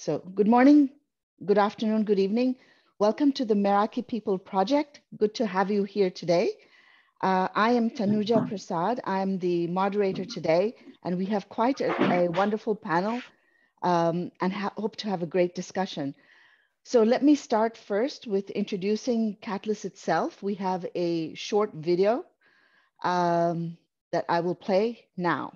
So good morning, good afternoon, good evening. Welcome to the Meraki People Project. Good to have you here today. I am Tanuja Prasad. I'm the moderator today, and we have quite a wonderful panel and hope to have a great discussion. So let me start first with introducing Catalyst itself. We have a short video that I will play now.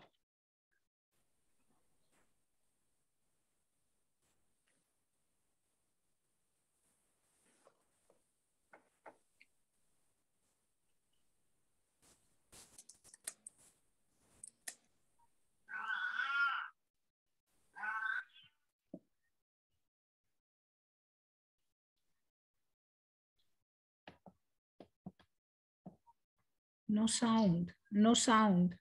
No sound, no sound.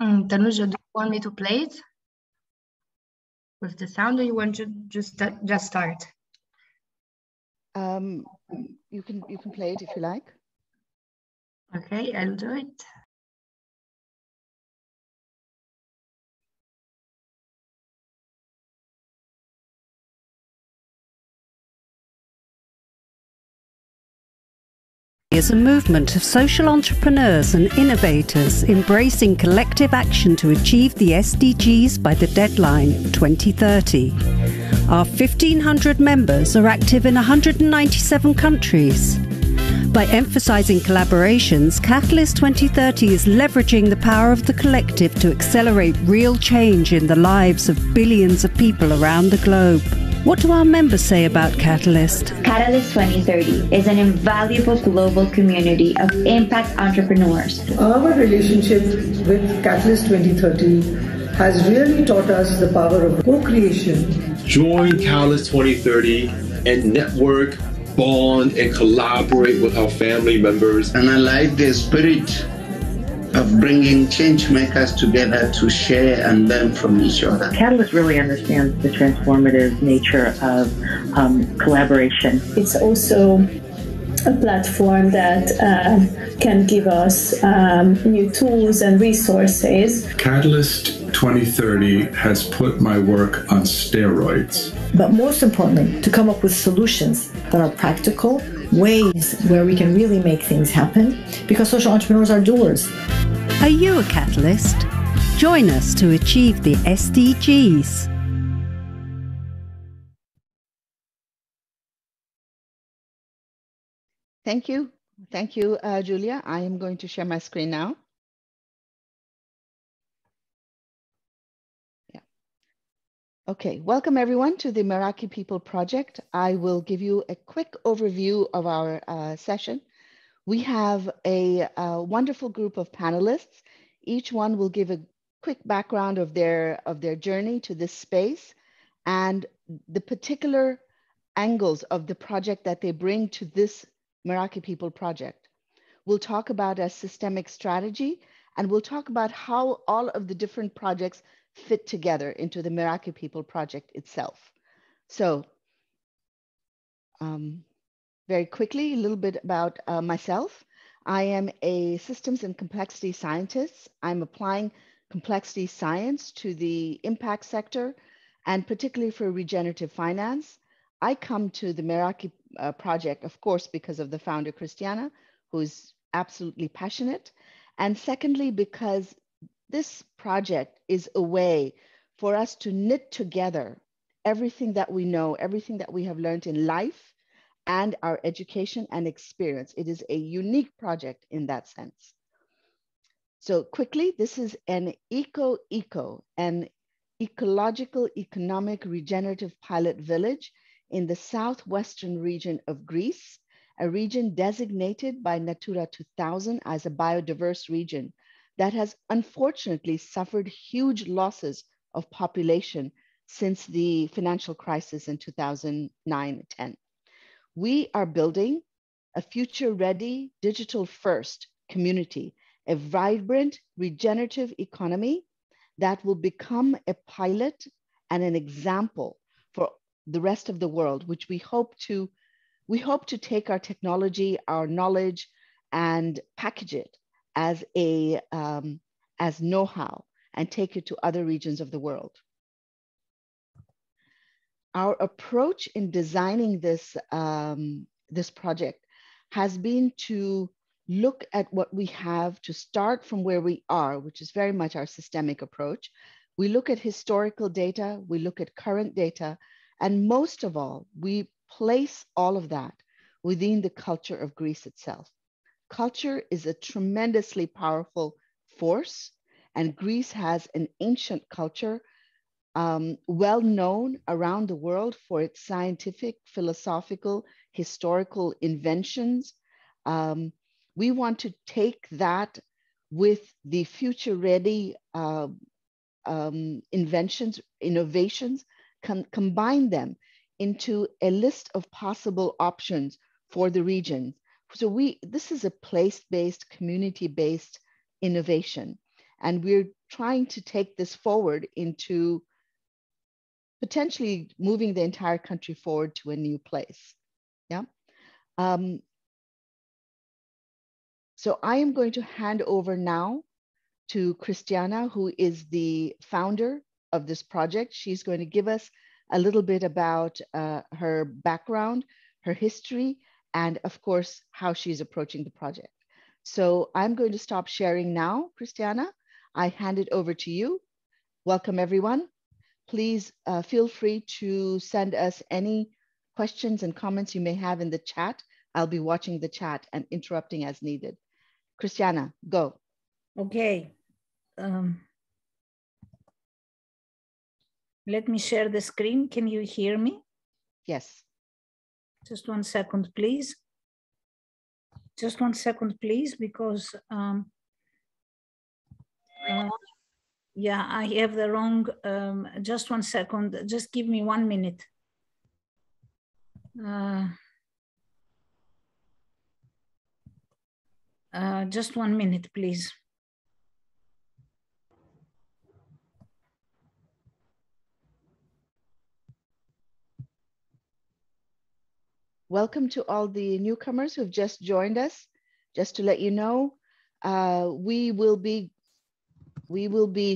Tanuja, do you want me to play it with the sound, or you want to just start? You can play it if you like. Okay, I'll do it. Is a movement of social entrepreneurs and innovators embracing collective action to achieve the SDGs by the deadline 2030. Our 1,500 members are active in 197 countries. By emphasizing collaborations, Catalyst 2030 is leveraging the power of the collective to accelerate real change in the lives of billions of people around the globe. What do our members say about Catalyst? Catalyst 2030 is an invaluable global community of impact entrepreneurs. Our relationship with Catalyst 2030 has really taught us the power of co-creation. Join Catalyst 2030 and network, bond, and collaborate with our family members. And I like the spirit of bringing change makers together to share and learn from each other. Catalyst really understands the transformative nature of collaboration. It's also a platform that can give us new tools and resources. Catalyst 2030 has put my work on steroids. But most importantly, to come up with solutions that are practical, ways where we can really make things happen, because social entrepreneurs are doers. Are you a catalyst? Join us to achieve the SDGs. Thank you. Thank you, Julia. I am going to share my screen now. Yeah. Okay, welcome everyone to the Meraki People Project. I will give you a quick overview of our session. We have a wonderful group of panelists. Each one will give a quick background of their journey to this space and the particular angles of the project that they bring to this Meraki People Project. We'll talk about a systemic strategy, and we'll talk about how all of the different projects fit together into the Meraki People Project itself. So, very quickly, a little bit about myself. I am a systems and complexity scientist. I'm applying complexity science to the impact sector, and particularly for regenerative finance. I come to the Meraki project, of course, because of the founder, Christiana, who's absolutely passionate. And secondly, because this project is a way for us to knit together everything that we know, everything that we have learned in life and our education and experience. It is a unique project in that sense. So quickly, this is an an ecological, economic, regenerative pilot village in the southwestern region of Greece, a region designated by Natura 2000 as a biodiverse region that has unfortunately suffered huge losses of population since the financial crisis in 2009-10. We are building a future-ready, digital-first community, a vibrant, regenerative economy that will become a pilot and an example for the rest of the world, which we hope to take our technology, our knowledge, and package it as as know-how and take it to other regions of the world. Our approach in designing this this project has been to look at what we have, to start from where we are, which is very much our systemic approach. We look at historical data, we look at current data, and most of all, we place all of that within the culture of Greece itself. Culture is a tremendously powerful force, and Greece has an ancient culture well known around the world for its scientific, philosophical, historical inventions. We want to take that with the future-ready inventions, innovations, combine them into a list of possible options for the region. So this is a place-based, community-based innovation, and we're trying to take this forward into potentially moving the entire country forward to a new place. Yeah. So I am going to hand over now to Christiana, who is the founder of this project. She's going to give us a little bit about her background, her history, and of course, how she's approaching the project. So I'm going to stop sharing now, Christiana. I hand it over to you. Welcome, everyone. Please feel free to send us any questions and comments you may have in the chat. I'll be watching the chat and interrupting as needed. Christiana, go. Okay. Let me share the screen. Can you hear me? Yes. Just 1 second, please. Just 1 second, please, because yeah, I have the wrong, just 1 second. Just give me 1 minute. Just 1 minute, please. Welcome to all the newcomers who've just joined us. Just to let you know, we will be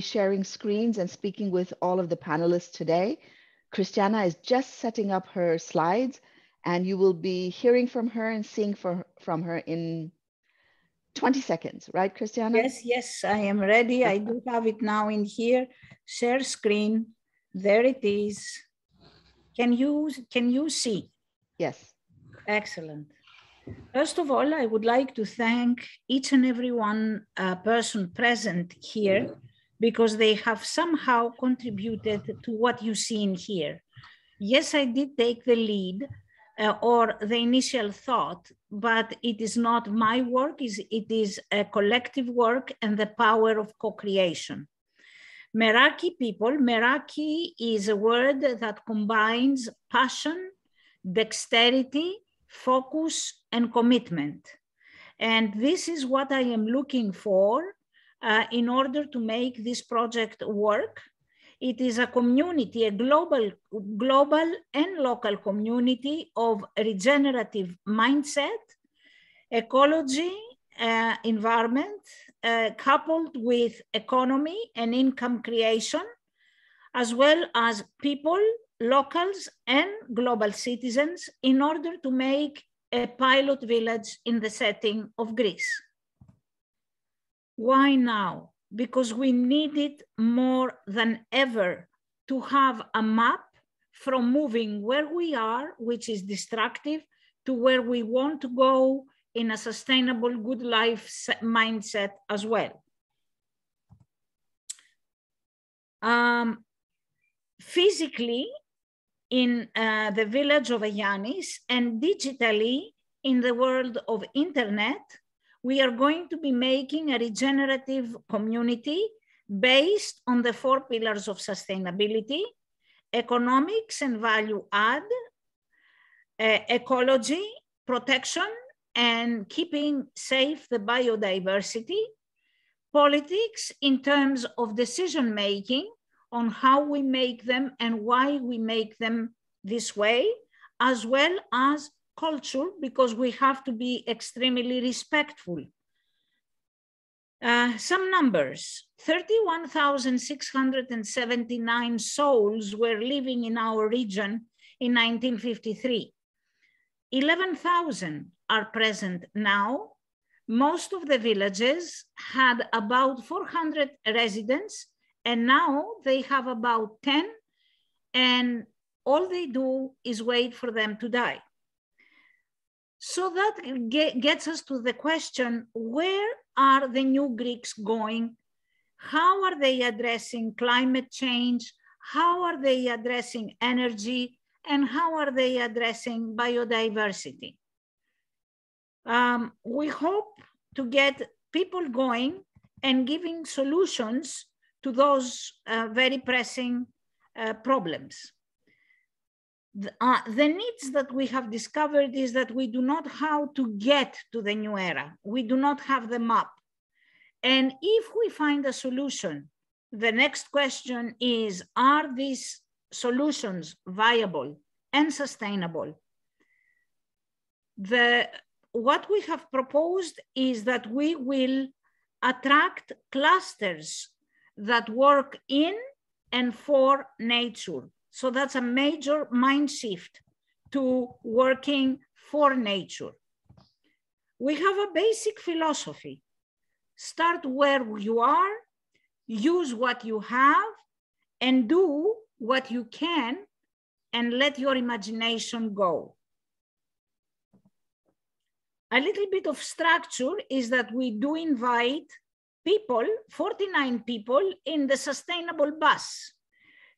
sharing screens and speaking with all of the panelists today. Christiana is just setting up her slides, and you will be hearing from her and seeing from her in 20 seconds, right, Christiana? Yes, yes, I am ready. I do have it now in here. Share screen. There it is. Can you see? Yes. Excellent. First of all, I would like to thank each and every one person present here, because they have somehow contributed to what you see in here. Yes, I did take the lead or the initial thought, but it is not my work, it is a collective work and the power of co-creation. Meraki people, Meraki is a word that combines passion, dexterity, focus, and commitment. And this is what I am looking for in order to make this project work. It is a community, a global and local community of regenerative mindset, ecology, environment, coupled with economy and income creation, as well as people locals and global citizens in order to make a pilot village in the setting of Greece. Why now? Because we need it more than ever to have a map from moving where we are, which is destructive, to where we want to go in a sustainable, good life mindset as well. Physically, in the village of Agianis, and digitally in the world of internet, we are going to be making a regenerative community based on the 4 pillars of sustainability: economics and value add, ecology, protection and keeping safe the biodiversity, politics in terms of decision making on how we make them and why we make them this way, as well as culture, because we have to be extremely respectful. Some numbers: 31,679 souls were living in our region in 1953. 11,000 are present now. Most of the villages had about 400 residents, and now they have about 10, and all they do is wait for them to die. So that gets us to the question, where are the new Greeks going? How are they addressing climate change? How are they addressing energy? And how are they addressing biodiversity? We hope to get people going and giving solutions to those very pressing problems. The needs that we have discovered is that we do not know how to get to the new era. We do not have the map. And if we find a solution, the next question is, are these solutions viable and sustainable? What we have proposed is that we will attract clusters that work in and for nature. So that's a major mind shift to working for nature. We have a basic philosophy. Start where you are, use what you have, and do what you can, and let your imagination go. A little bit of structure is that we do invite people, 49 people, in the sustainable bus,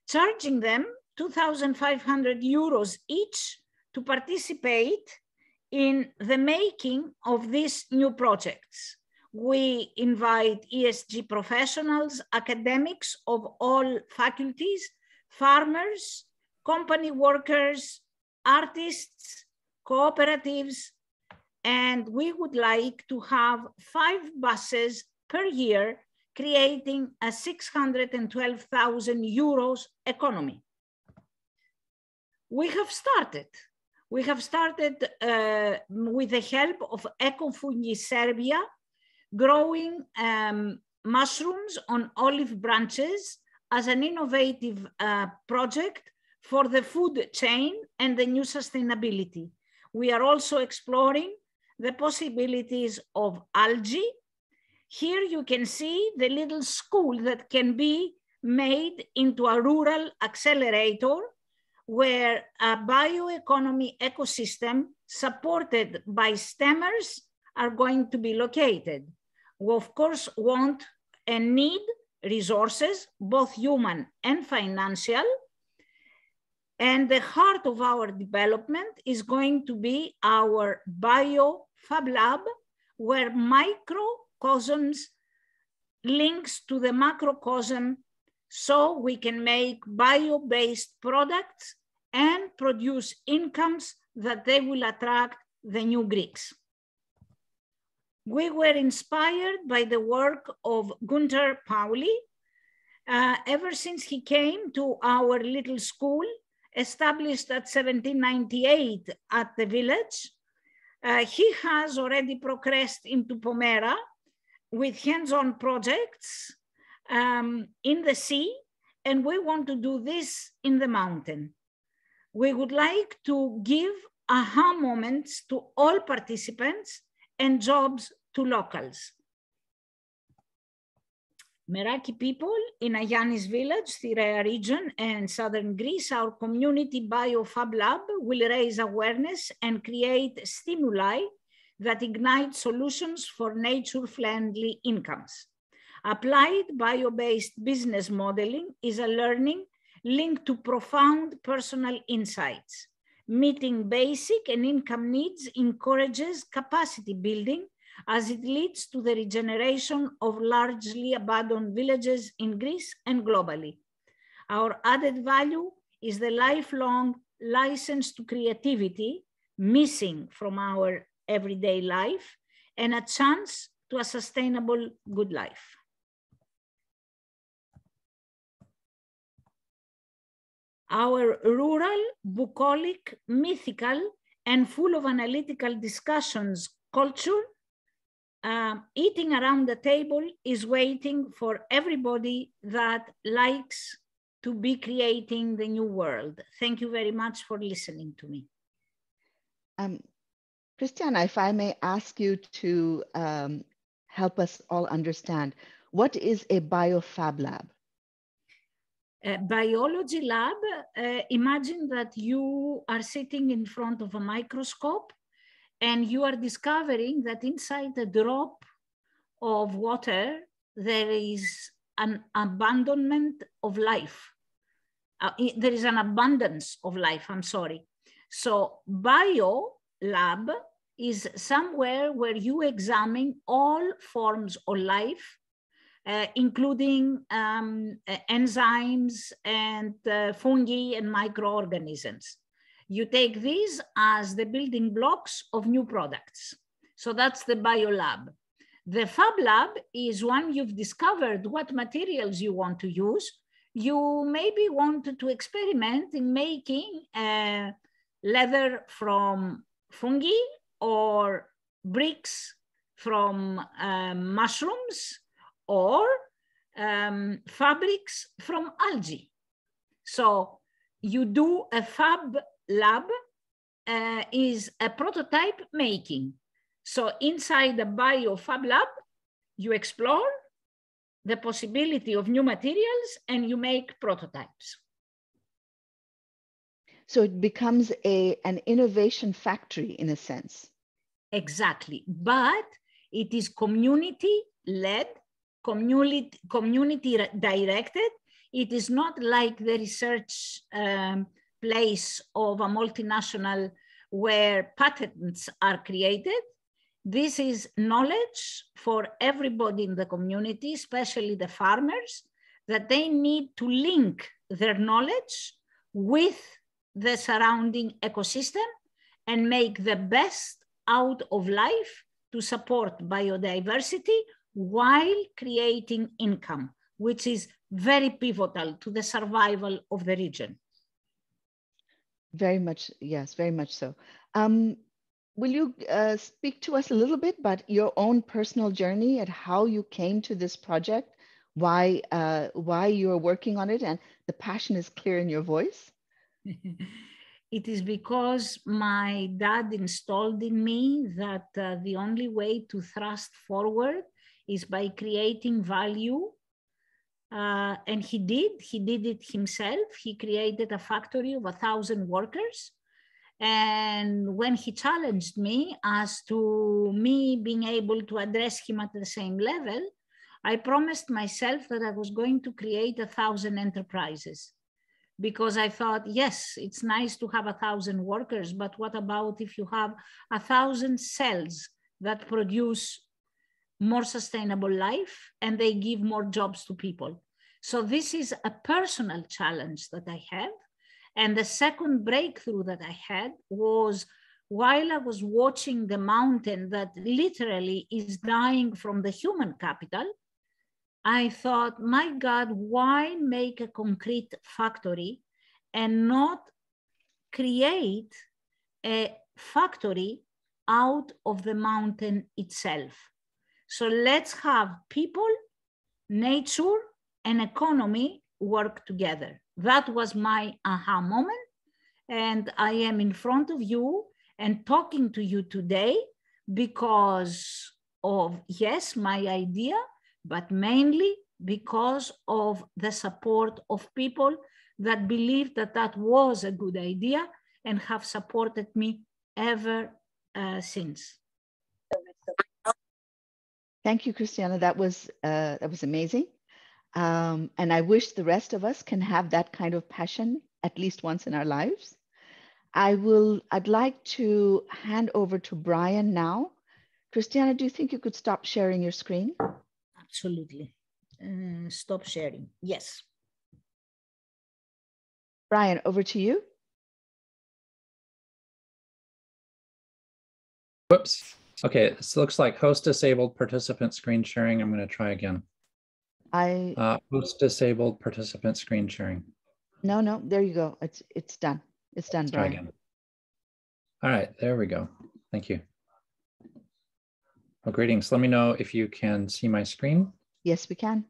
charging them 2,500 euros each to participate in the making of these new projects. We invite ESG professionals, academics of all faculties, farmers, company workers, artists, cooperatives, and we would like to have 5 buses per year, creating a 612,000 euros economy. We have started with the help of Ecofungi Serbia, growing mushrooms on olive branches as an innovative project for the food chain and the new sustainability. We are also exploring the possibilities of algae. Here you can see the little school that can be made into a rural accelerator where a bioeconomy ecosystem supported by STEMers are going to be located. We of course want and need resources, both human and financial. And the heart of our development is going to be our bio Fab Lab, where microcosms links to the macrocosm, so we can make bio-based products and produce incomes that they will attract the new Greeks. We were inspired by the work of Gunther Pauli. Ever since he came to our little school, established at 1798 at the village, he has already progressed into Pomera with hands-on projects in the sea, and we want to do this in the mountain. we would like to give aha moments to all participants and jobs to locals. Meraki people in Agianis village, Thirea region and southern Greece, our community biofab lab will raise awareness and create stimuli that ignite solutions for nature-friendly incomes. Applied bio-based business modeling is a learning linked to profound personal insights. Meeting basic and income needs encourages capacity building as it leads to the regeneration of largely abandoned villages in Greece and globally. Our added value is the lifelong license to creativity missing from our everyday life and a chance to a sustainable good life. Our rural, bucolic, mythical, and full of analytical discussions culture, eating around the table is waiting for everybody that likes to be creating the new world. Thank you very much for listening to me. Christiana, if I may ask you to help us all understand, what is a biofab lab? A biology lab, imagine that you are sitting in front of a microscope and you are discovering that inside a drop of water, there is an abandonment of life. There is an abundance of life, I'm sorry. So bio lab is somewhere where you examine all forms of life, including enzymes and fungi and microorganisms. You take these as the building blocks of new products. So that's the biolab. The fab lab is when you've discovered what materials you want to use. You maybe want to experiment in making leather from fungi or bricks from mushrooms or fabrics from algae. So you do a fab lab is a prototype making. So inside the biofab lab, you explore the possibility of new materials and you make prototypes. So it becomes an innovation factory in a sense. Exactly, but it is community-led, community directed. It is not like the research place of a multinational where patents are created. This is knowledge for everybody in the community, especially the farmers, that they need to link their knowledge with the surrounding ecosystem and make the best out of life to support biodiversity while creating income, which is very pivotal to the survival of the region. Very much, yes, very much so. Will you speak to us a little bit about your own personal journey and how you came to this project, why you're working on it, and the passion is clear in your voice? It is because my dad installed in me that the only way to thrust forward is by creating value. And he did it himself. He created a factory of 1,000 workers. And when he challenged me as to me being able to address him at the same level, I promised myself that I was going to create 1,000 enterprises. Because I thought, yes, it's nice to have 1,000 workers, but what about if you have 1,000 cells that produce more sustainable life and they give more jobs to people? So this is a personal challenge that I have. And the second breakthrough that I had was while I was watching the mountain that literally is dying from the human capital, I thought, my God, why make a concrete factory and not create a factory out of the mountain itself? So let's have people, nature, and economy work together. That was my aha moment. And I am in front of you and talking to you today because of, yes, my idea, but mainly because of the support of people that believed that that was a good idea and have supported me ever since. Thank you, Christiana. That was amazing. And I wish the rest of us can have that kind of passion at least once in our lives. I'd like to hand over to Brian now. Christiana, do you think you could stop sharing your screen? Absolutely. Stop sharing. Yes. Brian, over to you. Whoops. Okay, this looks like host disabled participant screen sharing. I'm going to try again. Host disabled participant screen sharing. No, there you go. It's done. It's done, Let's Brian. try again. All right, there we go. Thank you. Well, greetings. Let me know if you can see my screen. Yes, we can.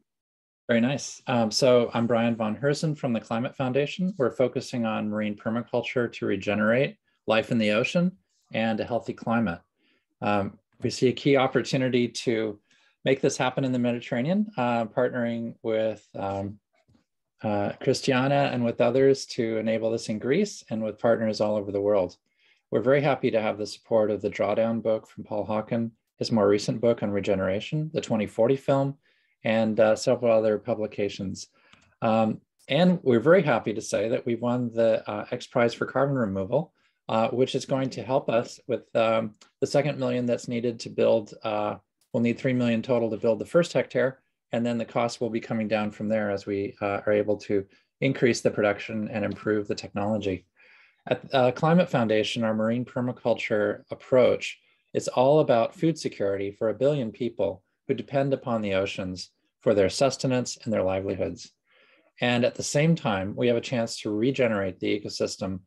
Very nice. So I'm Brian von Herzen from the Climate Foundation. We're focusing on marine permaculture to regenerate life in the ocean and a healthy climate. We see a key opportunity to make this happen in the Mediterranean, partnering with Christiana and with others to enable this in Greece and with partners all over the world. We're very happy to have the support of the Drawdown book from Paul Hawken, his more recent book on regeneration, the 2040 film, and several other publications. And we're very happy to say that we won the X Prize for carbon removal, which is going to help us with the second million that's needed to build. We'll need 3 million total to build the first hectare, and then the cost will be coming down from there as we are able to increase the production and improve the technology. At Climate Foundation, our marine permaculture approach is all about food security for 1 billion people who depend upon the oceans for their sustenance and their livelihoods. And at the same time, we have a chance to regenerate the ecosystem,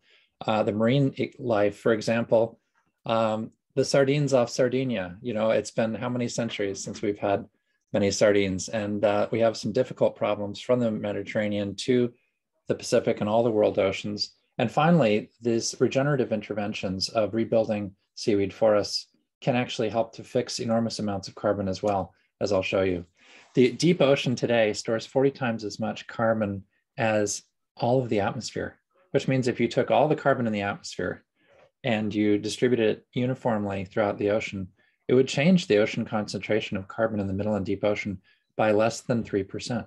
the marine life. For example, the sardines off Sardinia, it's been how many centuries since we've had many sardines, and we have some difficult problems from the Mediterranean to the Pacific and all the world oceans. And finally, these regenerative interventions of rebuilding seaweed forests can actually help to fix enormous amounts of carbon as well, as I'll show you. The deep ocean today stores 40 times as much carbon as all of the atmosphere, which means if you took all the carbon in the atmosphere and you distributed it uniformly throughout the ocean, it would change the ocean concentration of carbon in the middle and deep ocean by less than 3%.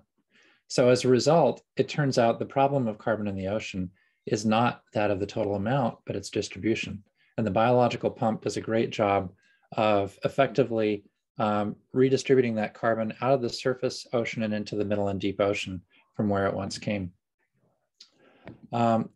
So as a result, it turns out the problem of carbon in the ocean is not that of the total amount, but its distribution. And the biological pump does a great job of effectively redistributing that carbon out of the surface ocean and into the middle and deep ocean from where it once came. Over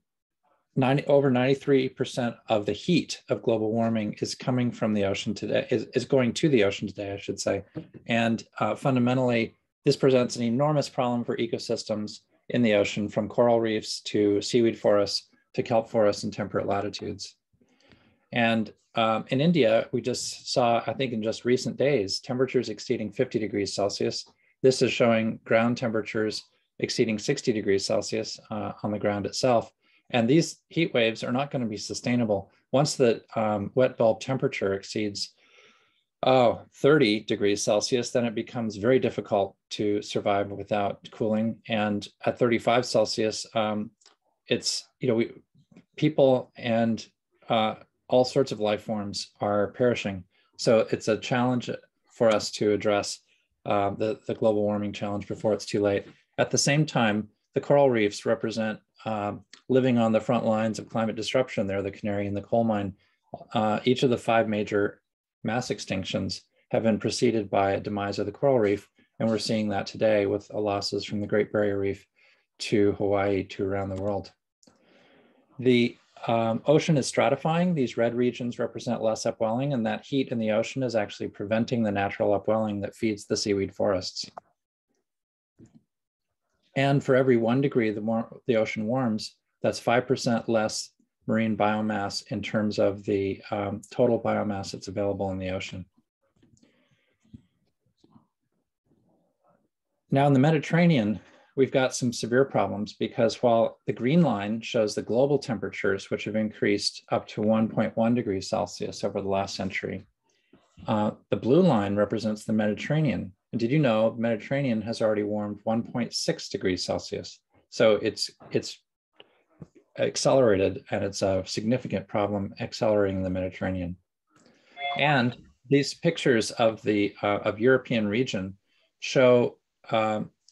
93% of the heat of global warming is coming from the ocean today, is going to the ocean today, I should say. And fundamentally, this presents an enormous problem for ecosystems in the ocean, from coral reefs to seaweed forests to kelp forests in temperate latitudes. And in India, we just saw, I think in just recent days, temperatures exceeding 50 degrees Celsius. This is showing ground temperatures exceeding 60 degrees Celsius on the ground itself. And these heat waves are not going to be sustainable. Once the wet bulb temperature exceeds 30 degrees Celsius, then it becomes very difficult to survive without cooling. And at 35 Celsius, it's, people and all sorts of life forms are perishing. So it's a challenge for us to address the global warming challenge before it's too late. At the same time, the coral reefs represent living on the front lines of climate disruption. They're the canary in the coal mine. Each of the 5 major mass extinctions have been preceded by a demise of the coral reef. And we're seeing that today with losses from the Great Barrier Reef to Hawaii to around the world. The ocean is stratifying. These red regions represent less upwelling, and that heat in the ocean is actually preventing the natural upwelling that feeds the seaweed forests. And for every 1 degree the ocean warms, that's 5% less marine biomass in terms of the total biomass that's available in the ocean. Now in the Mediterranean, we've got some severe problems, because while the green line shows the global temperatures, which have increased up to 1.1 degrees Celsius over the last century, the blue line represents the Mediterranean. And did you know the Mediterranean has already warmed 1.6 degrees Celsius? So it's accelerated, and it's a significant problem accelerating the Mediterranean. And these pictures of the European region show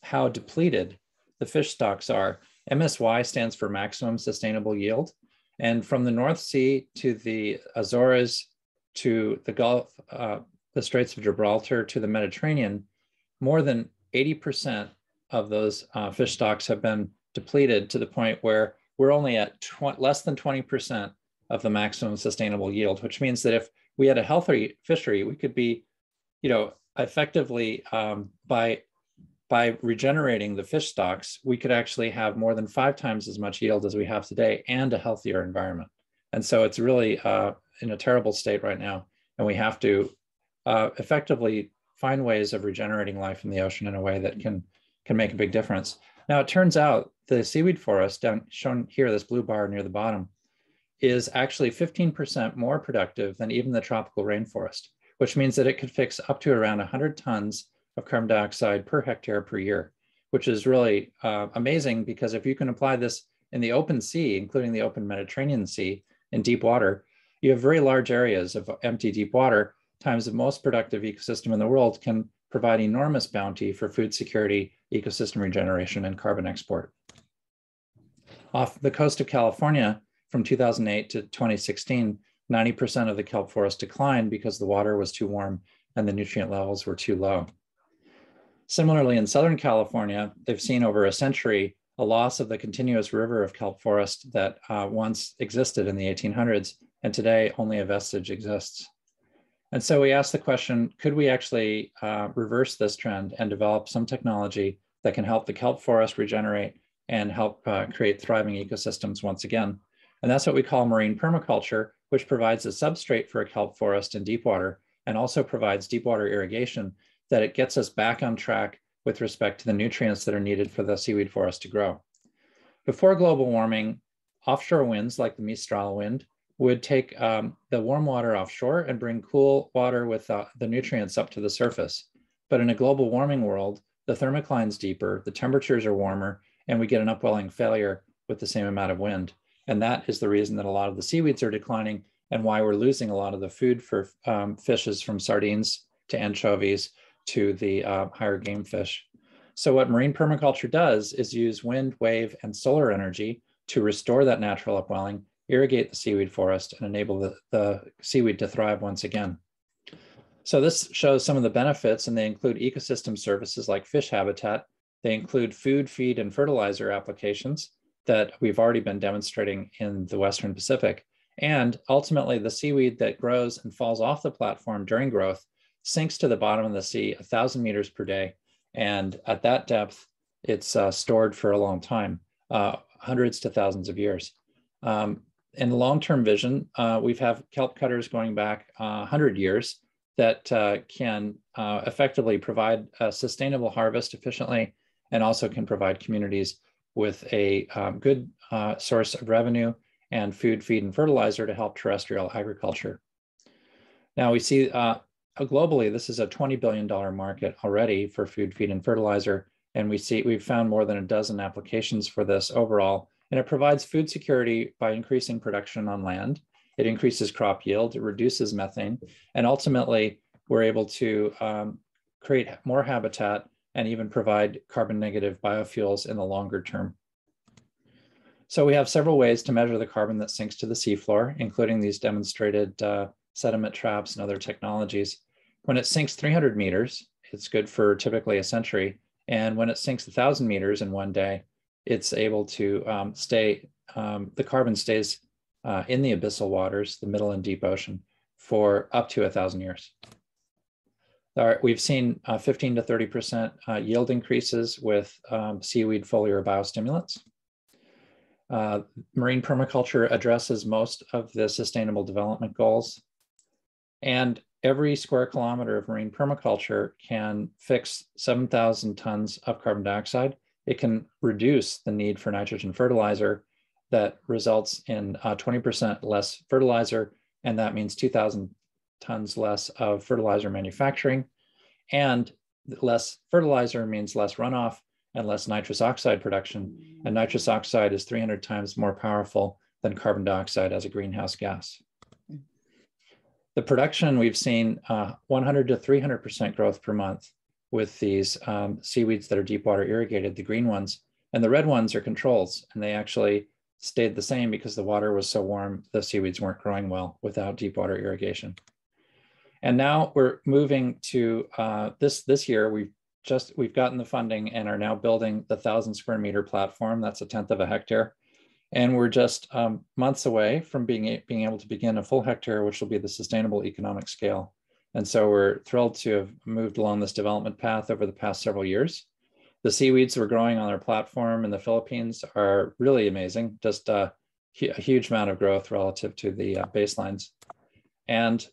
how depleted the fish stocks are. MSY stands for maximum sustainable yield. And from the North Sea to the Azores to the Gulf, the Straits of Gibraltar to the Mediterranean, more than 80% of those fish stocks have been depleted to the point where we're only at less than 20% of the maximum sustainable yield, which means that if we had a healthy fishery, we could be, effectively by regenerating the fish stocks, we could actually have more than 5 times as much yield as we have today and a healthier environment. And so it's really in a terrible state right now. And we have to effectively find ways of regenerating life in the ocean in a way that can make a big difference. Now, it turns out the seaweed forest, shown here, this blue bar near the bottom, is actually 15% more productive than even the tropical rainforest, which means that it could fix up to around 100 tons of carbon dioxide per hectare per year, which is really amazing, because if you can apply this in the open sea, including the open Mediterranean Sea in deep water, you have very large areas of empty deep water, times the most productive ecosystem in the world, can provide enormous bounty for food security, ecosystem regeneration, and carbon export. Off the coast of California, from 2008 to 2016, 90% of the kelp forest declined because the water was too warm and the nutrient levels were too low. Similarly, in Southern California, they've seen over a century a loss of the continuous river of kelp forest that once existed in the 1800s, and today only a vestige exists. And so we asked the question, could we actually reverse this trend and develop some technology that can help the kelp forest regenerate and help create thriving ecosystems once again? And that's what we call marine permaculture, which provides a substrate for a kelp forest in deep water, and also provides deep water irrigation, that it gets us back on track with respect to the nutrients that are needed for the seaweed forest to grow. Before global warming, offshore winds like the Mistral wind would take the warm water offshore and bring cool water with the nutrients up to the surface. But in a global warming world, the thermocline's deeper, the temperatures are warmer, and we get an upwelling failure with the same amount of wind. And that is the reason that a lot of the seaweeds are declining, and why we're losing a lot of the food for fishes, from sardines to anchovies to the higher game fish. So what marine permaculture does is use wind, wave, and solar energy to restore that natural upwelling, irrigate the seaweed forest, and enable the seaweed to thrive once again. So this shows some of the benefits, and they include ecosystem services like fish habitat. They include food, feed, and fertilizer applications that we've already been demonstrating in the Western Pacific. And ultimately, the seaweed that grows and falls off the platform during growth sinks to the bottom of the sea 1,000 meters per day. And at that depth, it's stored for a long time, hundreds to thousands of years. In the long-term vision, we have kelp cutters going back 100 years that can effectively provide a sustainable harvest efficiently, and also can provide communities with a good source of revenue and food, feed, and fertilizer to help terrestrial agriculture. Now we see globally, this is a $20 billion market already for food, feed, and fertilizer. And we've found more than a dozen applications for this overall. And it provides food security by increasing production on land. It increases crop yield, it reduces methane, and ultimately we're able to create more habitat and even provide carbon negative biofuels in the longer term. So we have several ways to measure the carbon that sinks to the seafloor, including these demonstrated sediment traps and other technologies. When it sinks 300 meters, it's good for typically a century. And when it sinks 1,000 meters in one day, it's able to the carbon stays in the abyssal waters, the middle and deep ocean, for up to 1,000 years. We've seen 15 to 30% yield increases with seaweed foliar biostimulants. Marine permaculture addresses most of the sustainable development goals. And every square kilometer of marine permaculture can fix 7,000 tons of carbon dioxide. it can reduce the need for nitrogen fertilizer that results in 20% less fertilizer, and that means 2,000 tons less of fertilizer manufacturing. And less fertilizer means less runoff and less nitrous oxide production. And nitrous oxide is 300 times more powerful than carbon dioxide as a greenhouse gas. The production, we've seen 100 to 300% growth per month with these seaweeds that are deep water irrigated, the green ones. And the red ones are controls, and they actually stayed the same because the water was so warm, the seaweeds weren't growing well without deep water irrigation. And now we're moving to this year, we've gotten the funding and are now building the 1,000 square meter platform. That's 1/10 of a hectare. And we're just months away from being able to begin a full hectare, which will be the sustainable economic scale. And so we're thrilled to have moved along this development path over the past several years. The seaweeds we're growing on our platform in the Philippines are really amazing, just a huge amount of growth relative to the baselines. And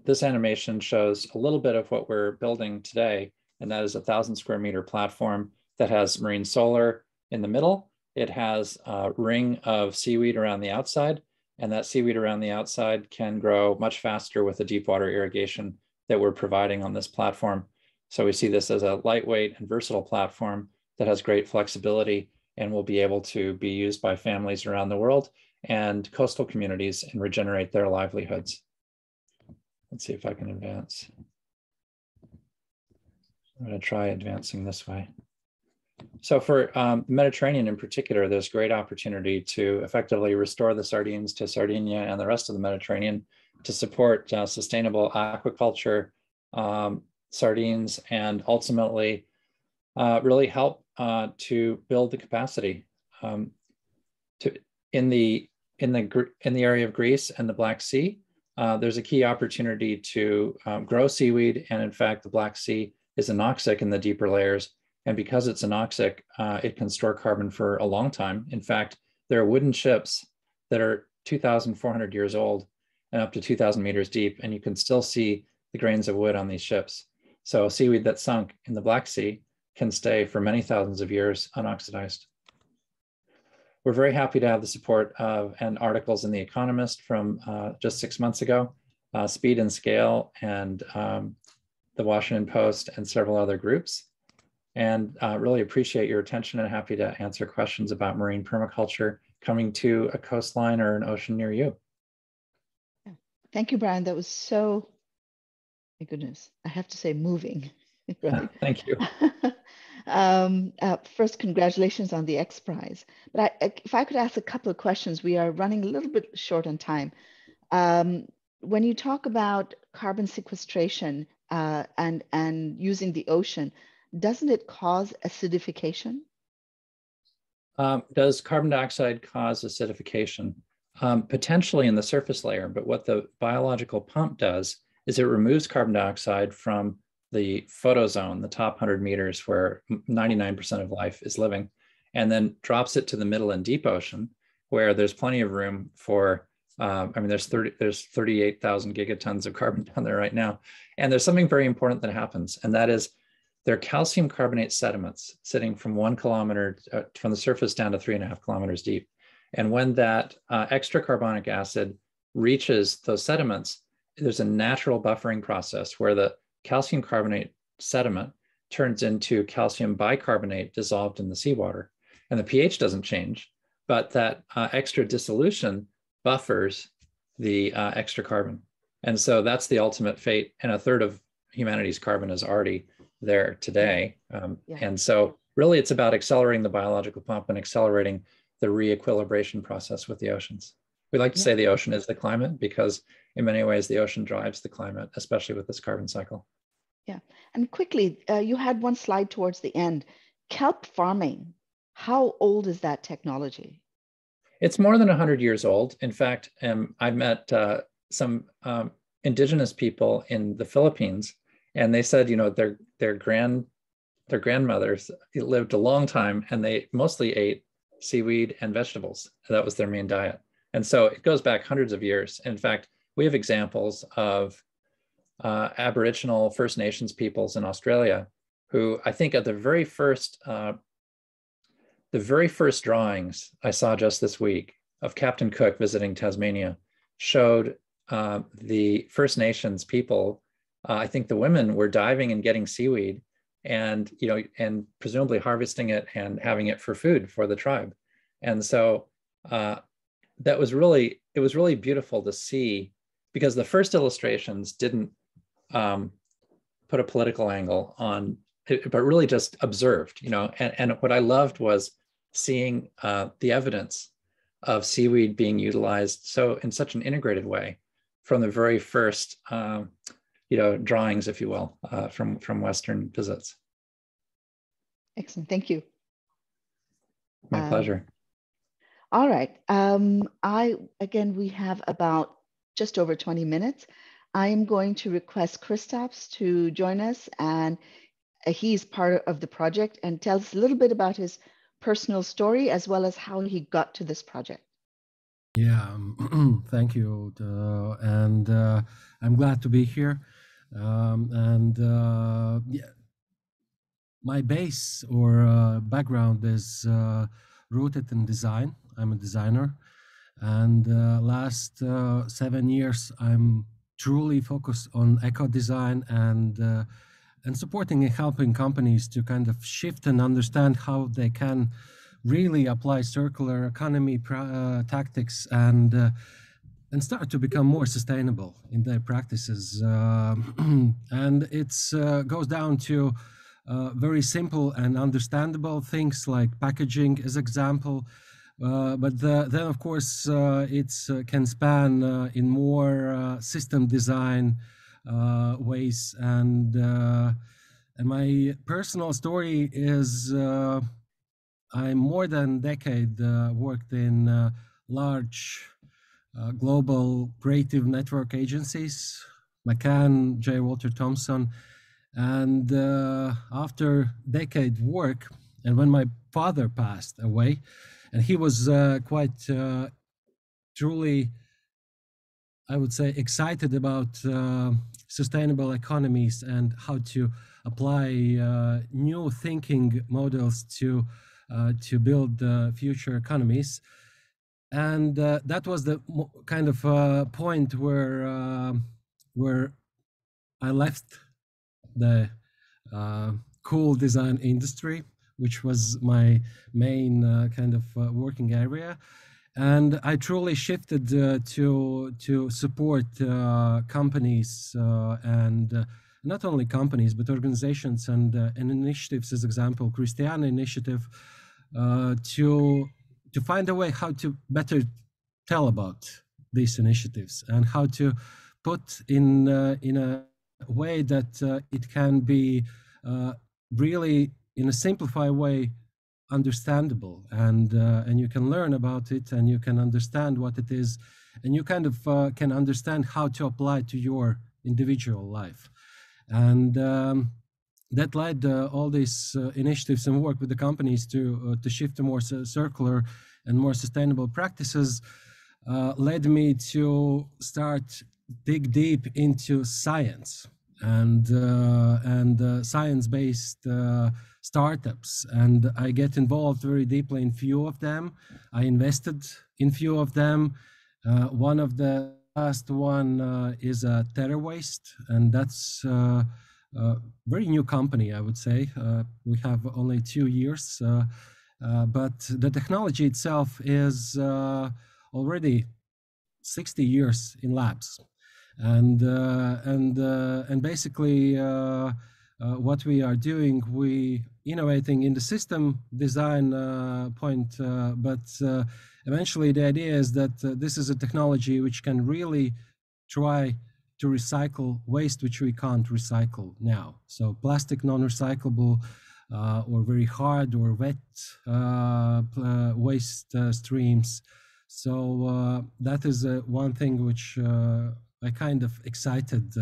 this animation shows a little bit of what we're building today, and that is a 1,000 square meter platform that has marine solar in the middle. It has a ring of seaweed around the outside, and that seaweed around the outside can grow much faster with the deep water irrigation that we're providing on this platform. So we see this as a lightweight and versatile platform that has great flexibility and will be able to be used by families around the world and coastal communities and regenerate their livelihoods. Let's see if I can advance. I'm going to try advancing this way. So for the Mediterranean in particular, there's great opportunity to effectively restore the sardines to Sardinia and the rest of the Mediterranean to support sustainable aquaculture, sardines, and ultimately really help to build the capacity in the area of Greece and the Black Sea. There's a key opportunity to grow seaweed, and in fact, the Black Sea is anoxic in the deeper layers. And because it's anoxic, it can store carbon for a long time. In fact, there are wooden ships that are 2,400 years old and up to 2,000 meters deep, and you can still see the grains of wood on these ships. So seaweed that sunk in the Black Sea can stay for many thousands of years unoxidized. We're very happy to have the support of and articles in The Economist from just 6 months ago, Speed and Scale, and the Washington Post, and several other groups. And really appreciate your attention and happy to answer questions about marine permaculture coming to a coastline or an ocean near you. Thank you, Brian. That was so, my goodness, I have to say moving. Right? Thank you. First, congratulations on the X Prize. But if I could ask a couple of questions, we are running a little bit short on time. When you talk about carbon sequestration and using the ocean, doesn't it cause acidification? Does carbon dioxide cause acidification? Potentially in the surface layer, but what the biological pump does is it removes carbon dioxide from the photozone, the top 100 meters where 99% of life is living, and then drops it to the middle and deep ocean where there's plenty of room for, there's 38,000 gigatons of carbon down there right now. And there's something very important that happens, and that is there are calcium carbonate sediments sitting from 1 kilometer from the surface down to 3.5 kilometers deep. And when that extra carbonic acid reaches those sediments, there's a natural buffering process where the calcium carbonate sediment turns into calcium bicarbonate dissolved in the seawater. And the pH doesn't change, but that extra dissolution buffers the extra carbon. And so that's the ultimate fate. And 1/3 of humanity's carbon is already there today. And so really it's about accelerating the biological pump and accelerating the re-equilibration process with the oceans. We like to say the ocean is the climate because in many ways the ocean drives the climate, especially with this carbon cycle. Yeah, and quickly, you had one slide towards the end. Kelp farming, how old is that technology? It's more than 100 years old. In fact, I met some indigenous people in the Philippines, and they said, you know, their grandmothers lived a long time, and they mostly ate seaweed and vegetables. That was their main diet. And so it goes back hundreds of years. In fact, we have examples of Aboriginal First Nations peoples in Australia who I think at the very first drawings I saw just this week of Captain Cook visiting Tasmania showed the First Nations people. I think the women were diving and getting seaweed, and and presumably harvesting it and having it for food for the tribe. And so it was really beautiful to see, because the first illustrations didn't put a political angle on it, but really just observed, and what I loved was seeing the evidence of seaweed being utilized in such an integrated way from the very first drawings, if you will, from Western visits. Excellent, thank you. My pleasure. All right, we have about just over 20 minutes. I am going to request Christophs to join us, and he's part of the project and tell us a little bit about his personal story as well as how he got to this project. Yeah, thank you. And I'm glad to be here. Yeah, my base or background is rooted in design. I'm a designer. And last 7 years, I'm truly focused on eco-design and supporting and helping companies to kind of shift and understand how they can really apply circular economy tactics and start to become more sustainable in their practices. And it goes down to very simple and understandable things like packaging as example. But then, of course, it can span in more system design ways. And my personal story is I more than a decade worked in large global creative network agencies, McCann, J. Walter Thompson. And after decade work, and when my father passed away, and he was quite truly, I would say, excited about sustainable economies and how to apply new thinking models to build future economies. And that was the kind of point where I left the cool design industry, which was my main kind of working area. And I truly shifted to support companies and not only companies, but organizations and initiatives, as example, Christiana Initiative, to find a way how to better tell about these initiatives and how to put in a way that it can be really in a simplified way understandable, and you can learn about it and you can understand what it is, and you kind of can understand how to apply to your individual life. And that led all these initiatives and work with the companies to shift to more circular and more sustainable practices, led me to start dig deep into science and science-based startups, and I get involved very deeply in few of them. I invested in few of them. One of the last one is Terra Waste, and that's a very new company, I would say. We have only 2 years, but the technology itself is already 60 years in labs. And basically what we are doing, we innovating in the system design point, but eventually the idea is that this is a technology which can really try to recycle waste which we can't recycle now. So plastic non-recyclable or very hard or wet waste streams. So that is one thing which I kind of excited,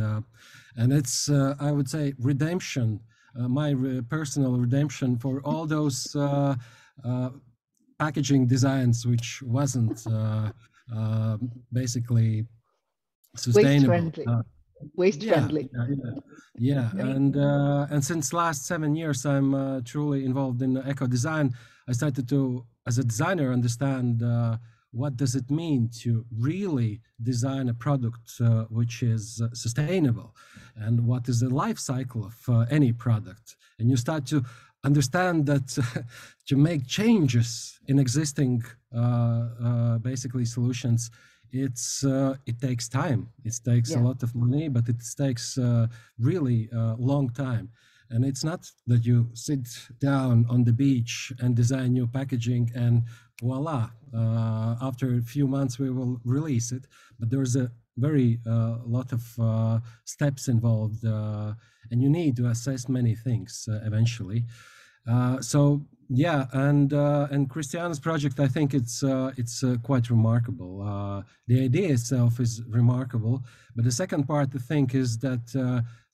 and it's I would say redemption, my personal redemption for all those packaging designs which wasn't basically sustainable. waste friendly. Yeah. And since last 7 years, I'm truly involved in eco design. I started to, as a designer, understand what does it mean to really design a product which is sustainable, and what is the life cycle of any product. And you start to understand that to make changes in existing basically solutions, it takes time. It takes a lot of money, but it takes really a long time. And it's not that you sit down on the beach and design new packaging and voila, after a few months we will release it. But there's a very lot of steps involved, and you need to assess many things eventually. So yeah, and Christiana's project, I think it's quite remarkable. The idea itself is remarkable, but the second part, I think, is that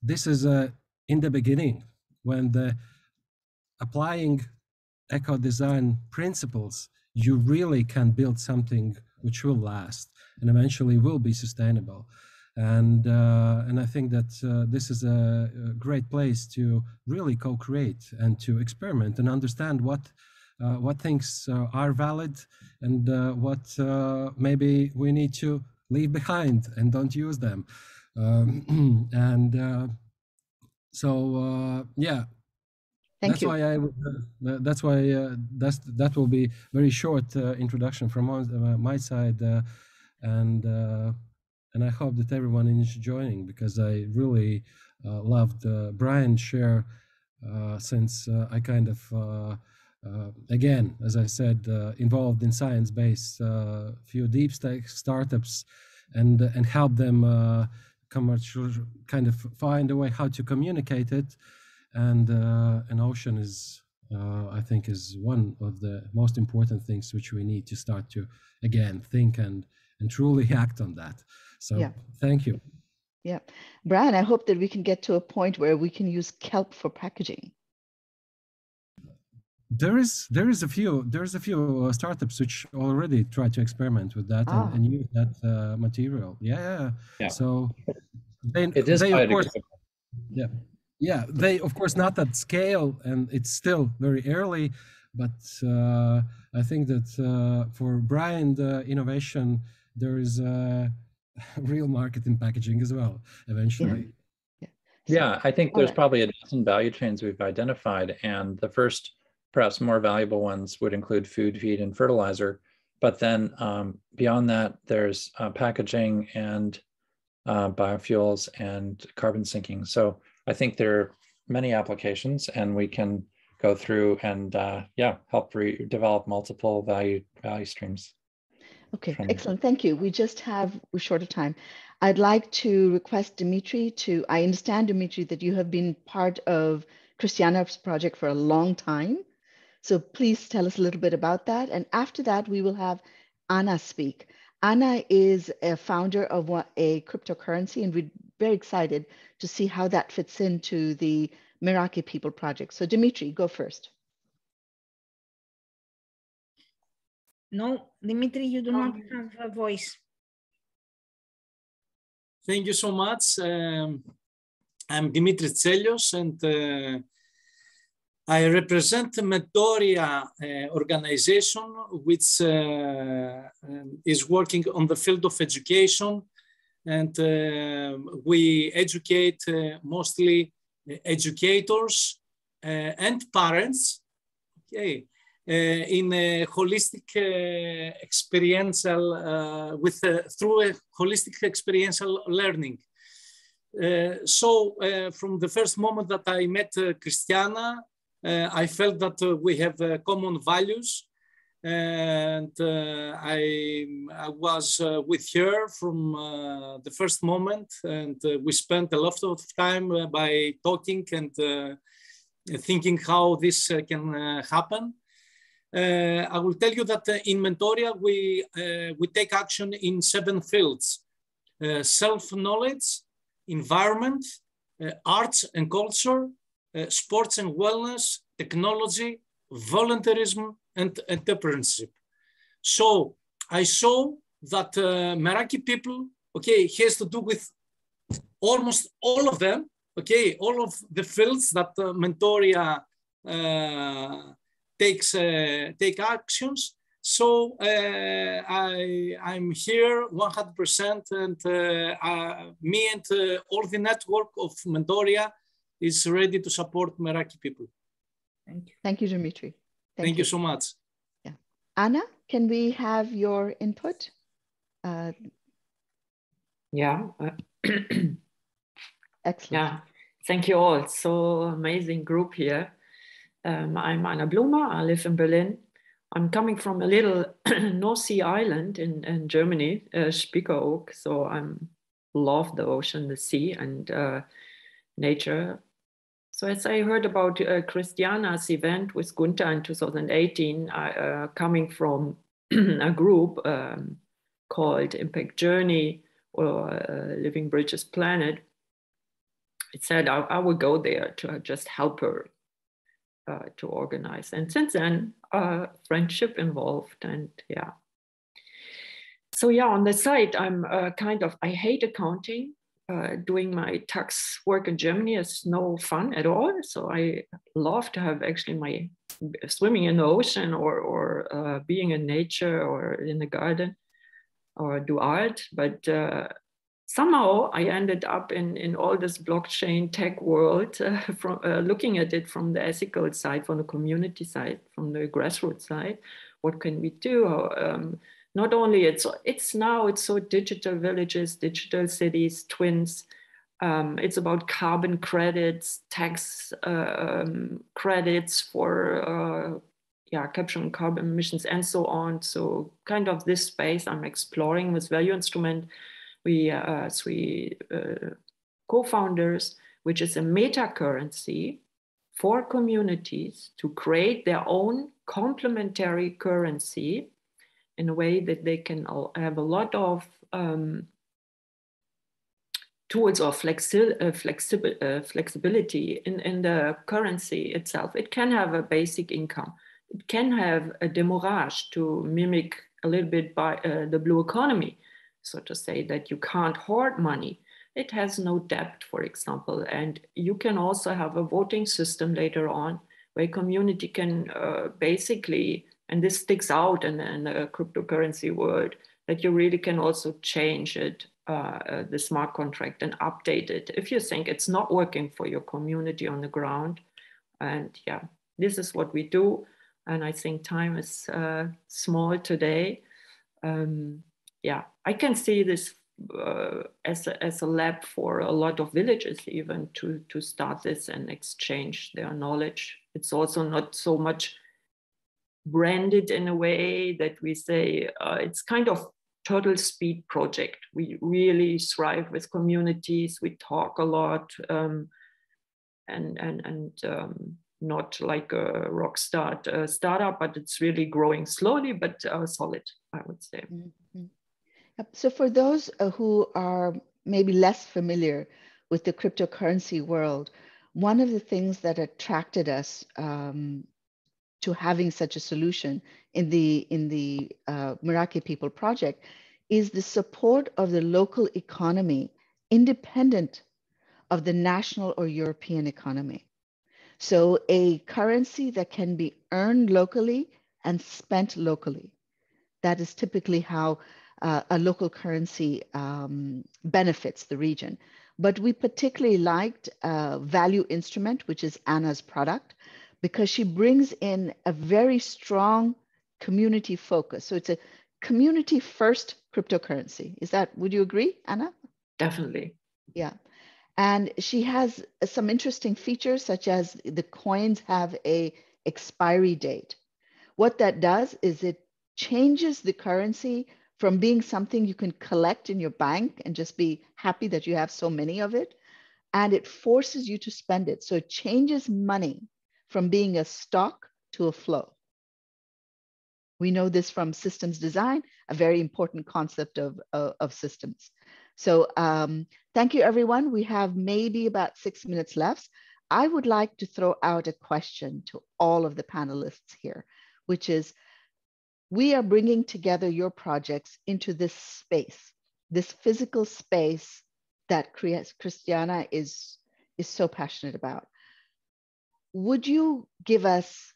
this is in the beginning, when the applying eco design principles, you really can build something which will last and eventually will be sustainable. And I think that this is a great place to really co-create and to experiment and understand what things are valid and what maybe we need to leave behind and don't use them. Yeah. Thank you. That will be very short introduction from my side, and I hope that everyone is joining, because I really loved Brian's share, since I kind of again, as I said, involved in science-based few deep tech startups, and help them kind of find a way how to communicate it. And ocean is, I think, is one of the most important things which we need to start to again think and truly act on that. So thank you. Yeah, Brian, I hope that we can get to a point where we can use kelp for packaging. There is a few startups which already try to experiment with that and use that material. Yeah. So they of course, they of course not at scale, and it's still very early, but I think that for Brian, the innovation, there is a real market in packaging as well eventually. Yeah, I think there's probably a dozen value chains we've identified, and the first, perhaps more valuable ones, would include food, feed, and fertilizer. But then beyond that, there's packaging and biofuels and carbon sinking. So I think there are many applications, and we can go through and help develop multiple value streams. Okay, excellent. Thank you. We're short of time. I'd like to request Dimitri I understand, Dimitri, that you have been part of Christiana's project for a long time. So please tell us a little bit about that. And after that, we will have Anna speak. Anna is a founder of a cryptocurrency, and we're very excited to see how that fits into the Meraki People Project. So Dimitri, go first. No, Dimitri, you do not have a voice. Thank you so much. I'm Dimitri Tselios, and I represent Mentoria organization, which is working on the field of education. And we educate mostly educators and parents, in a holistic experiential, through a holistic experiential learning. So from the first moment that I met Christiana, I felt that we have common values, and I was with her from the first moment, and we spent a lot of time by talking and thinking how this can happen. I will tell you that in Mentoria, we take action in 7 fields: self-knowledge, environment, arts and culture, sports and wellness, technology, volunteerism, and entrepreneurship. So I saw that Meraki people, has to do with almost all of them, okay, all of the fields that Mentoria take actions. So I'm here 100%, and me and all the network of Mentoria is ready to support Meraki people. Thank you. Thank you, Dimitri. Thank you so much. Yeah. Anna, can we have your input? Yeah. Excellent. Yeah. Thank you all. So amazing group here. I'm Anna Blumer. I live in Berlin. I'm coming from a little North Sea island in Germany, Spiekeroog. So I love the ocean, the sea, and nature. So as I heard about Christiana's event with Gunther in 2018, coming from a group called Impact Journey or Living Bridges Planet, it said I would go there to just help her to organize. And since then, friendship involved, and yeah. So yeah, on the side, I'm I hate accounting. Doing my tax work in Germany is no fun at all. So I love to have actually my swimming in the ocean or being in nature or in the garden or do art. But somehow I ended up in all this blockchain tech world, from looking at it from the ethical side, from the community side, from the grassroots side. What can we do? Not only it's so digital villages, digital cities, twins. It's about carbon credits, tax credits for capturing carbon emissions and so on. So kind of this space I'm exploring with Value Instrument. We three co-founders, which is a meta currency for communities to create their own complementary currency in a way that they can have a lot of tools of flexibility in the currency itself. It can have a basic income. It can have a demurrage to mimic a little bit by the blue economy, so to say that you can't hoard money. It has no debt, for example, and you can also have a voting system later on where community can basically, and this sticks out in the cryptocurrency world, that you really can also change it, the smart contract, and update it if you think it's not working for your community on the ground. And yeah, this is what we do. And I think time is small today. Yeah, I can see this as a lab for a lot of villages even to start this and exchange their knowledge. It's also not so much branded in a way that we say it's kind of total speed project. We really thrive with communities. We talk a lot, and not like a rock startup, but it's really growing slowly but solid, I would say. Mm-hmm. So for those who are maybe less familiar with the cryptocurrency world, one of the things that attracted us to having such a solution in the Meraki People Project is the support of the local economy, independent of the national or European economy. So a currency that can be earned locally and spent locally. That is typically how a local currency benefits the region. But we particularly liked Value Instrument, which is Anna's product, because she brings in a very strong community focus. So it's a community first cryptocurrency. Would you agree, Anna? Definitely. Yeah. And she has some interesting features, such as the coins have a expiry date. What that does is it changes the currency from being something you can collect in your bank and just be happy that you have so many of it, and it forces you to spend it. So it changes money from being a stock to a flow. We know this from systems design, a very important concept of systems. So thank you, everyone. We have maybe about 6 minutes left. I would like to throw out a question to all of the panelists here, which is, we are bringing together your projects into this space, this physical space that Christiana is so passionate about. Would you give us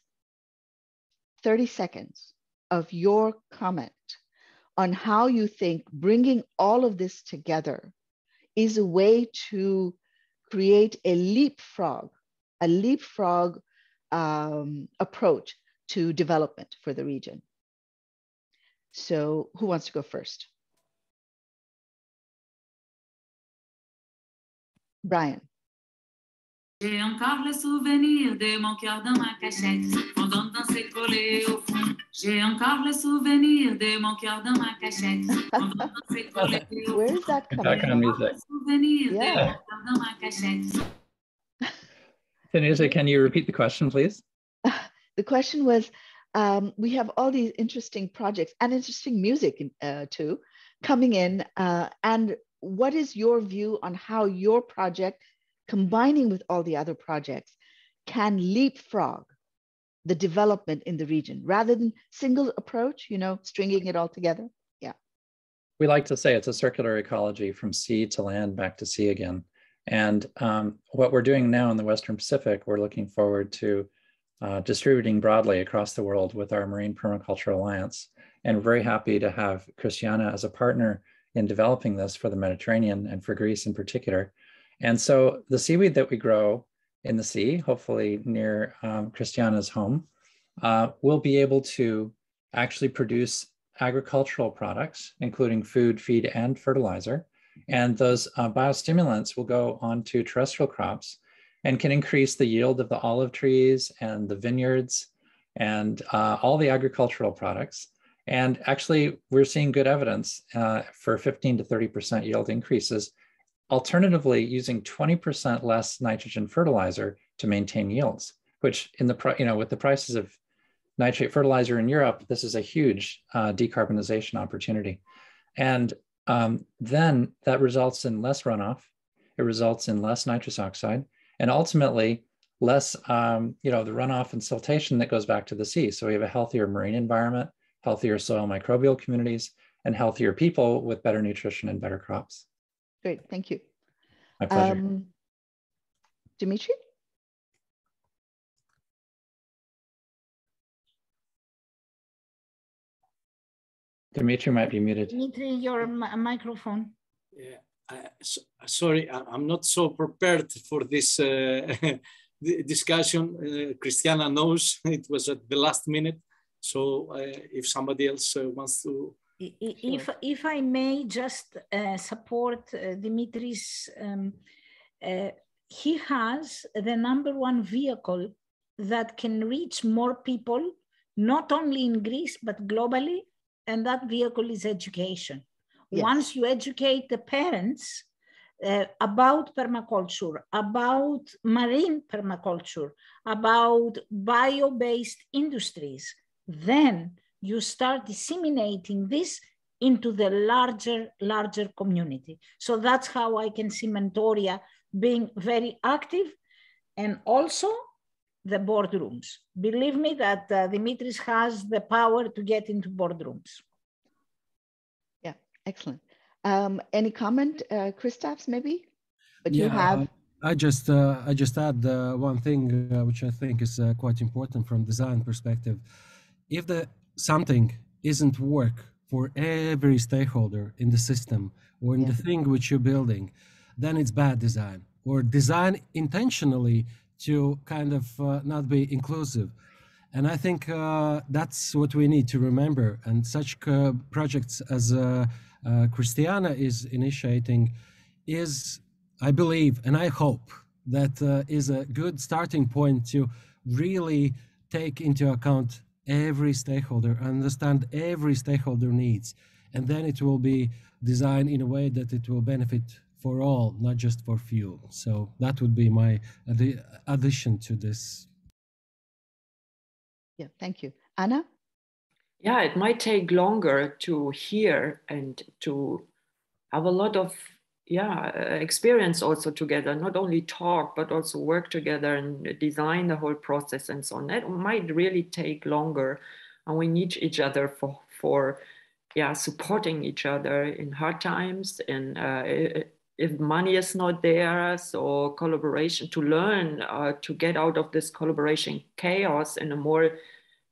30 seconds of your comment on how you think bringing all of this together is a way to create a leapfrog approach to development for the region? So who wants to go first? Brian. J'ai encore le souvenir de mon cœur dans ma cachette, fondant dans ses collés au fond. J'ai encore le souvenir de mon cœur dans ma cachette, fondant dans ses collés au fond. Where is that coming Background from? music. Souvenir de mon cœur dans ma cachette. Tanuja, can you repeat the question, please? The question was, we have all these interesting projects and interesting music too coming in. And what is your view on how your project, combining with all the other projects, can leapfrog the development in the region rather than single approach, you know, stringing it all together? Yeah. We like to say it's a circular ecology from sea to land, back to sea again. And what we're doing now in the Western Pacific, we're looking forward to distributing broadly across the world with our Marine Permaculture Alliance. And we're very happy to have Christiana as a partner in developing this for the Mediterranean and for Greece in particular. And so the seaweed that we grow in the sea, hopefully near Christiana's home, will be able to actually produce agricultural products, including food, feed, and fertilizer. And those biostimulants will go onto terrestrial crops and can increase the yield of the olive trees and the vineyards and all the agricultural products. And actually, we're seeing good evidence for 15 to 30% yield increases. Alternatively, using 20% less nitrogen fertilizer to maintain yields, which in the with the prices of nitrate fertilizer in Europe, this is a huge decarbonization opportunity. And then that results in less runoff. It results in less nitrous oxide, and ultimately less, the runoff and siltation that goes back to the sea. So we have a healthier marine environment, healthier soil microbial communities, and healthier people with better nutrition and better crops. Great, thank you. My pleasure. Dimitri? Dimitri might be muted. Dimitri, your microphone. Yeah, sorry, I'm not so prepared for this discussion. Christiana knows it was at the last minute. So if somebody else wants to. If I may just support Dimitri's, he has the #1 vehicle that can reach more people, not only in Greece, but globally. And that vehicle is education. Yes. Once you educate the parents about permaculture, about marine permaculture, about bio-based industries, then you start disseminating this into the larger community. So that's how I can see Mentoria being very active, and also the boardrooms. Believe me that Dimitris has the power to get into boardrooms. Yeah, excellent. Any comment, Christophs, maybe? But yeah, you have. I just add one thing which I think is quite important from design perspective. If something isn't work for every stakeholder in the system or in the thing which you're building, then it's bad design, or design intentionally to kind of not be inclusive. And I think that's what we need to remember. And such projects as Christiana is initiating is, I believe, and I hope that is a good starting point to really take into account every stakeholder, understand every stakeholder needs, and then it will be designed in a way that it will benefit for all, not just for few. So that would be my addition to this. Yeah, thank you. Anna? Yeah, it might take longer to hear and to have a lot of experience also together, not only talk, but also work together and design the whole process and so on. That might really take longer, and we need each other for supporting each other in hard times and if money is not there, so collaboration to learn, to get out of this collaboration chaos in a more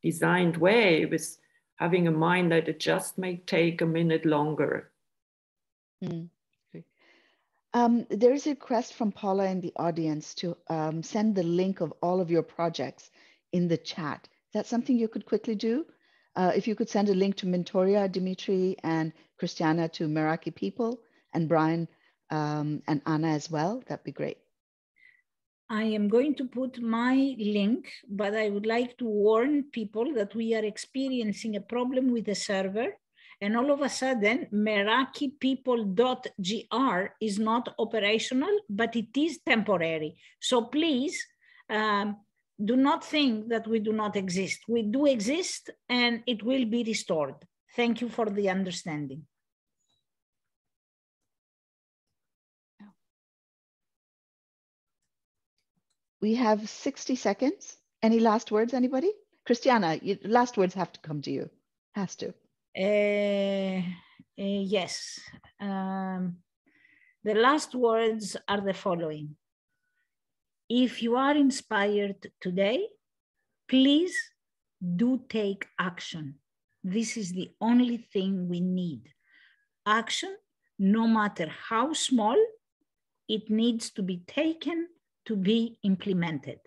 designed way, with having in mind that it just may take a minute longer. There's a request from Paula in the audience to send the link of all of your projects in the chat. Is that something you could quickly do? If you could send a link to Mentoria, Dimitri, and Christiana to Meraki People, and Brian and Anna as well, that'd be great. I am going to put my link, but I would like to warn people that we are experiencing a problem with the server. And all of a sudden, merakipeople.gr is not operational, but it is temporary. So please do not think that we do not exist. We do exist, and it will be restored. Thank you for the understanding. We have 60 seconds. Any last words, anybody? Christiana, last words have to come to you. Has to. Yes. The last words are the following. If you are inspired today, please do take action. This is the only thing we need. Action, no matter how small, it needs to be taken to be implemented.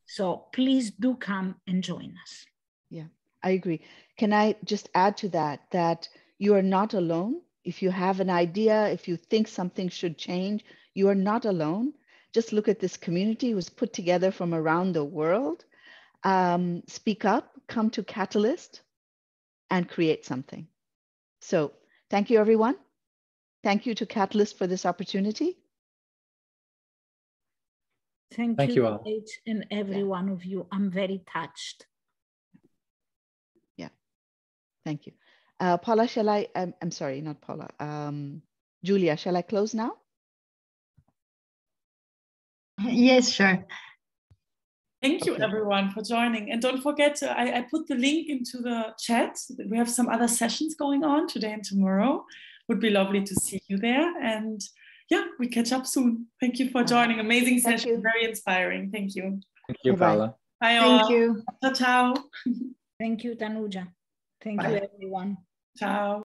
So please do come and join us. Yeah, I agree. Can I just add to that, that you are not alone. If you have an idea, if you think something should change, you are not alone. Just look at this community. It was put together from around the world. Speak up, come to Catalyst, and create something. So thank you, everyone. Thank you to Catalyst for this opportunity. Thank you all. Each and every one of you. I'm very touched. Yeah, thank you. Paula, shall I, I'm sorry, not Paula. Julia, shall I close now? Yes, sure. Thank you, everyone, for joining. And don't forget, I put the link into the chat. We have some other sessions going on today and tomorrow. Would be lovely to see you there. And yeah, we catch up soon. Thank you for joining. Amazing session. Very inspiring. Thank you. Thank you, Paula. Bye all. Thank you. Ciao, ciao. Thank you, Tanuja. Thank you, everyone. Ciao.